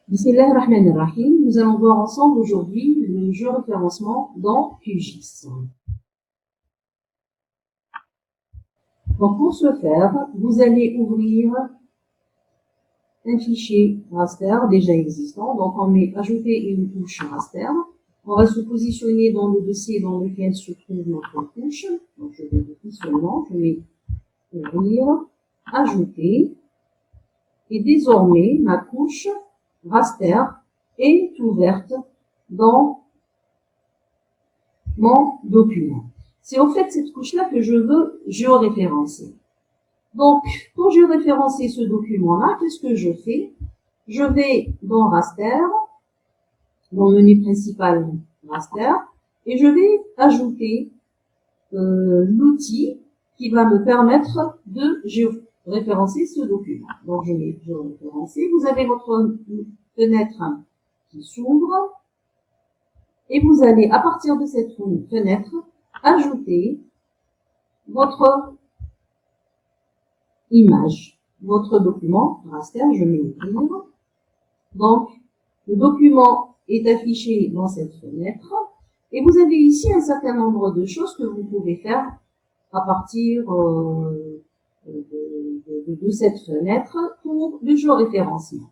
Bismillahirrahmanirrahim. Nous allons voir ensemble aujourd'hui le jeu référencement dans QGIS. Donc, pour ce faire, vous allez ouvrir un fichier raster déjà existant. Donc, on met ajouter une couche raster. On va se positionner dans le dossier dans lequel se trouve notre couche. Donc, je vais seulement, je vais ouvrir, ajouter. Et désormais, ma couche raster est ouverte dans mon document. C'est en fait cette couche-là que je veux géoréférencer. Donc, pour géoréférencer ce document-là, qu'est-ce que je fais? Je vais dans Raster, dans le menu principal Raster, et je vais ajouter l'outil qui va me permettre de géoréférencer ce document. Donc, je vais géoréférencer. Vous avez votre fenêtre qui s'ouvre. Et vous allez, à partir de cette fenêtre, ajouter votre image, votre document raster, je vais ouvrir. Donc, le document est affiché dans cette fenêtre. Et vous avez ici un certain nombre de choses que vous pouvez faire à partir de cette fenêtre pour le géoréférencement.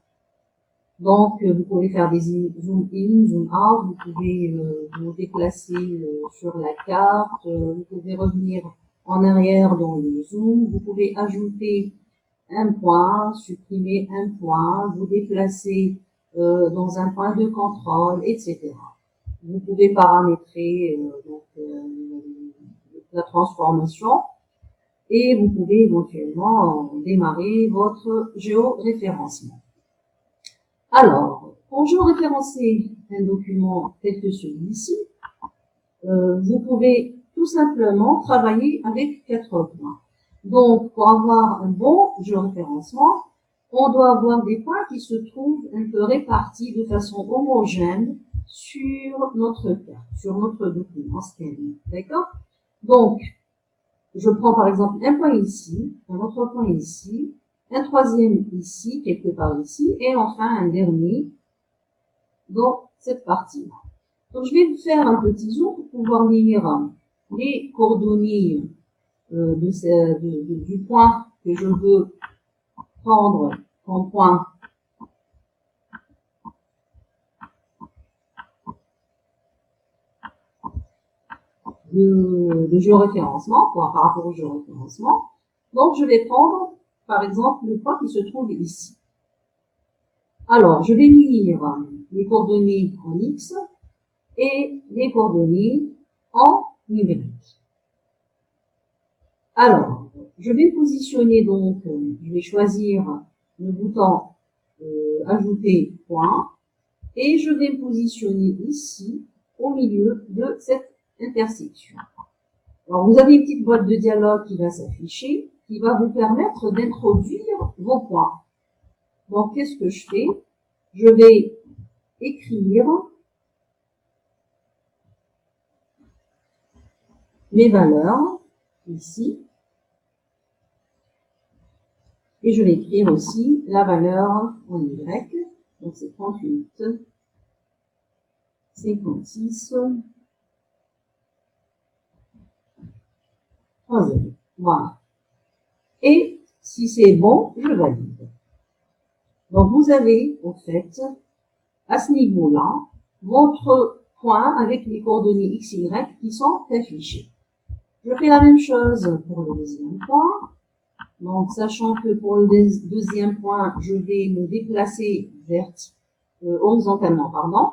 Donc, vous pouvez faire des zoom in, zoom out, vous pouvez vous déplacer sur la carte, vous pouvez revenir en arrière dans le zoom, vous pouvez ajouter un point, supprimer un point, vous déplacer dans un point de contrôle, etc. Vous pouvez paramétrer la transformation et vous pouvez éventuellement démarrer votre géoréférencement. Alors, pour géoréférencer un document tel que celui-ci, vous pouvez tout simplement travailler avec 4 points. Donc, pour avoir un bon géoréférencement, on doit avoir des points qui se trouvent un peu répartis de façon homogène sur notre carte, sur notre document scanning. D'accord? Donc, je prends par exemple un point ici, un autre point ici, un troisième ici, quelque part ici, et enfin un dernier dans cette partie-là. Donc, je vais faire un petit zoom pour pouvoir lire les coordonnées du point que je veux prendre comme point de géoréférencement, par rapport au géoréférencement. Donc, je vais prendre, par exemple, le point qui se trouve ici. Alors, je vais lire les coordonnées en X et les coordonnées en Y. Alors, je vais positionner donc, je vais choisir le bouton ajouter point et je vais positionner ici au milieu de cette intersection. Alors, vous avez une petite boîte de dialogue qui va s'afficher, qui va vous permettre d'introduire vos points. Donc, qu'est-ce que je fais? Je vais écrire mes valeurs ici. Et je vais écrire aussi la valeur en Y. Donc, c'est 38, 56, 3. Voilà. Et si c'est bon, je valide. Donc, vous avez, en fait, à ce niveau-là, votre point avec les coordonnées X, Y qui sont affichées. Je fais la même chose pour le deuxième point. Donc, sachant que pour le deuxième point, je vais me déplacer horizontalement, pardon.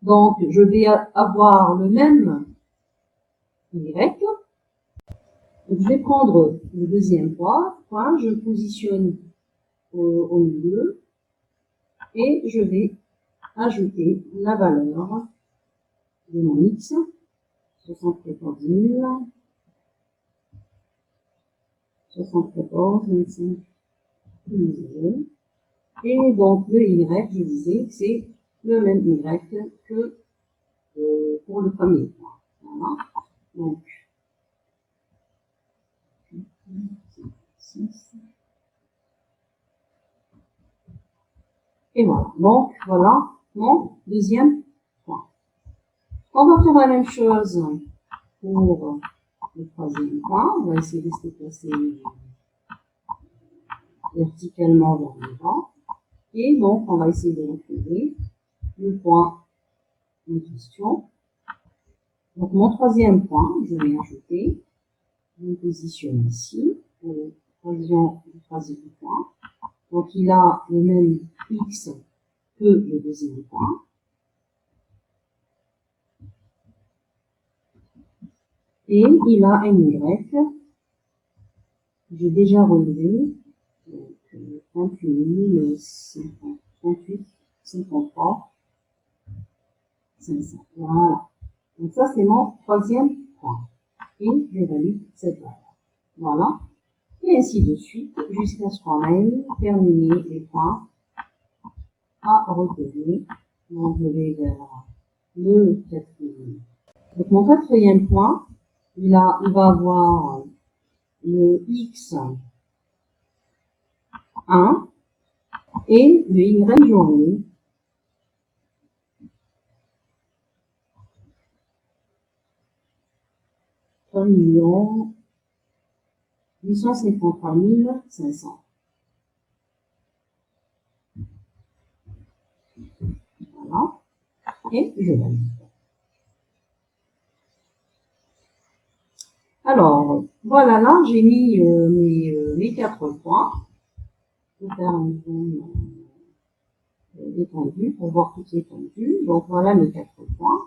Donc, je vais avoir le même Y. Donc, je vais prendre le deuxième point, je le positionne au milieu et je vais ajouter la valeur de mon X, 74 000, 74, 25, 0. Et donc, le Y, je disais, c'est le même Y que pour le premier point. Voilà. Donc, 6. Et voilà. Donc, voilà mon deuxième point. On va faire la même chose pour le troisième point. On va essayer de se déplacer verticalement vers l'avant. Et donc, on va essayer de retrouver le point en question. Donc, mon troisième point, je vais ajouter, je me positionne ici, pour l'occasion du troisième point. Donc, il a le même X que le deuxième point. Et il a un Y, j'ai déjà relevé, donc 38 53, 500. Voilà. Donc ça, c'est mon troisième point. Et je valide cette valeur. Voilà. Et ainsi de suite, jusqu'à ce qu'on ait terminé les points à repérer. Donc, je vais vers le quatrième. Donc, mon quatrième point, il va avoir le X1 et le Y journée. $3 853 500. Voilà. Et je valide. Alors, voilà, là, j'ai mis mes 4 points. Je vais faire un zoom étendu pour voir toute l'étendue. Donc, voilà mes 4 points.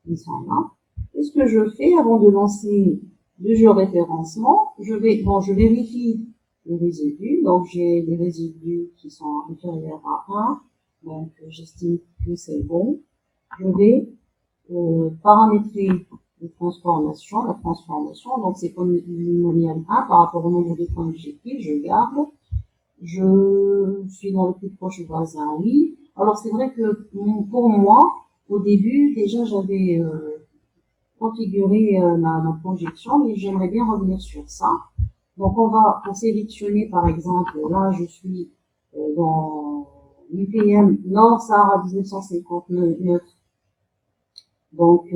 Ils sont là. Et ce que je fais avant de lancer le géoréférencement, je vérifie les résidus. Donc, j'ai des résidus qui sont inférieurs à 1. Donc, j'estime que c'est bon. Je vais paramétrer la transformation. Donc, c'est polynomial 1 par rapport au nombre de points que j'ai pris. Je garde. Je suis dans le plus proche voisin, oui. Alors, c'est vrai que pour moi, au début, déjà, j'avais configuré ma projection, mais j'aimerais bien revenir sur ça. Donc, on va sélectionner, par exemple, là, je suis dans l'UPM Nord Sahara 1959, donc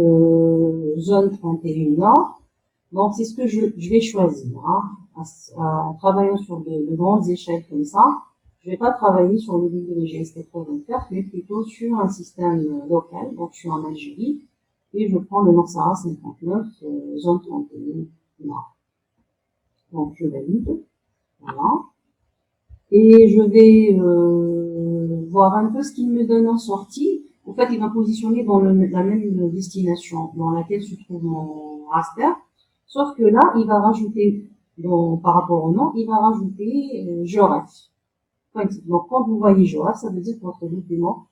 zone 31 Nord. Donc, c'est ce que je vais choisir. Hein, en travaillant sur de grandes échelles comme ça, je vais pas travailler sur le WGS 84, mais plutôt sur un système local. Donc, je suis en Algérie et je prends le Nord Sahara 59, zone 31 Nord. Donc, je valide. Voilà. Et je vais voir un peu ce qu'il me donne en sortie. En fait, il va positionner dans la même destination dans laquelle se trouve mon raster. Sauf que là, il va rajouter, par rapport au nom, il va rajouter GeoRef. Donc, quand vous voyez GeoRef, ça veut dire que votre document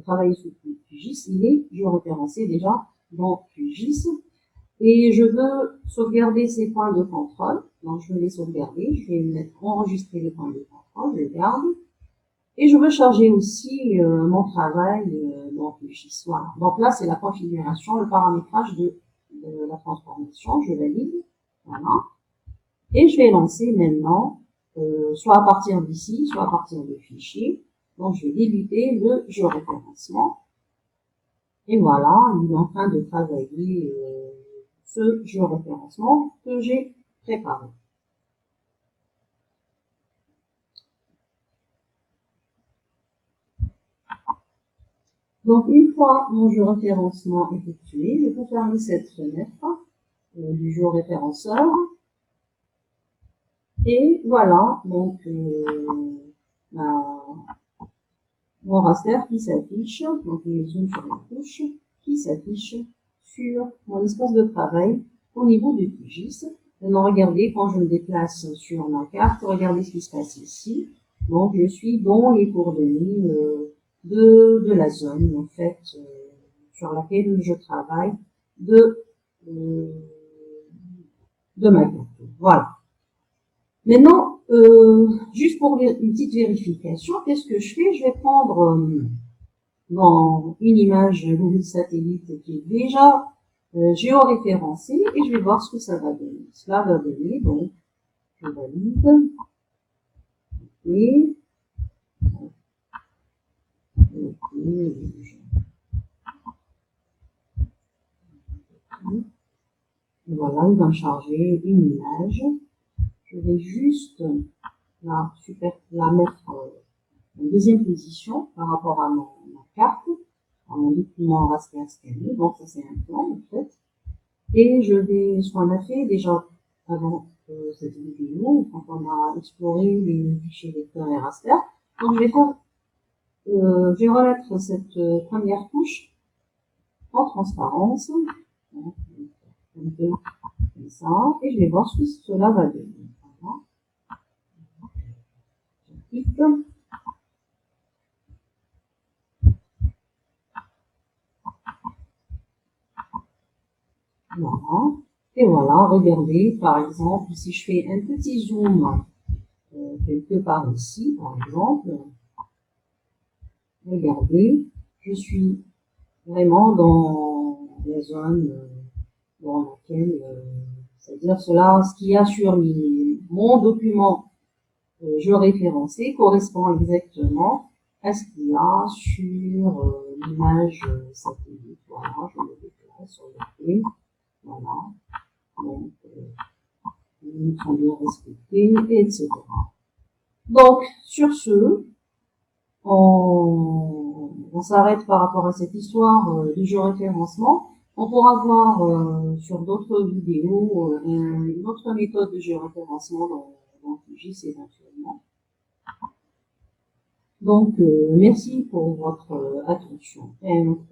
travaillé sous QGIS, il est géoréférencé déjà dans QGIS. Et je veux sauvegarder ces points de contrôle. Donc, je vais les sauvegarder. Je vais enregistrer les points de contrôle. Je les garde. Et je veux charger aussi mon travail dans QGIS. Voilà. Donc là, c'est la configuration, le paramétrage de la transformation. Je valide. Voilà. Et je vais lancer maintenant, soit à partir d'ici, soit à partir de fichier. Donc, je vais débuter le géoréférencement. Et voilà, il est en train de travailler ce géoréférencement que j'ai préparé. Donc, une fois mon géoréférencement effectué, je peux fermer cette fenêtre du géoréférenceur. Et voilà, donc, mon raster qui s'affiche, donc je zoome sur la touche, qui s'affiche sur mon espace de travail au niveau du QGIS. Maintenant, regardez, quand je me déplace sur ma carte, regardez ce qui se passe ici. Donc, je suis dans les coordonnées de la zone, en fait, sur laquelle je travaille de ma carte. Voilà. Maintenant, juste pour une petite vérification, qu'est-ce que je fais? Je vais prendre dans une image Google Satellite qui est déjà géoréférencée et je vais voir ce que ça va donner. Cela va donner, donc, je valide. Et Voilà, il va me charger une image. Je vais juste la mettre en deuxième position par rapport à ma carte, à mon document raster scanné. Donc ça c'est un plan en fait. Et je vais, ce qu'on a fait déjà avant cette vidéo, quand on a exploré les fichiers vecteurs et raster. Donc je vais remettre cette première couche en transparence. Donc, un peu comme ça. Et je vais voir ce que cela va donner. Voilà. Je clique. Voilà. Et voilà, regardez, par exemple, si je fais un petit zoom quelque part ici, par exemple, regardez, je suis vraiment dans la zone dans laquelle, c'est-à-dire cela, ce qu'il y a sur mon document géoréférencé correspond exactement à ce qu'il y a sur l'image satellite. Voilà, je me déplace, regardez, voilà, donc ils sont bien respectés, etc. Donc, sur ce, on s'arrête par rapport à cette histoire du géoréférencement. On pourra voir sur d'autres vidéos une autre méthode de géoréférencement dans QGIS éventuellement. Donc, merci pour votre attention et à une autre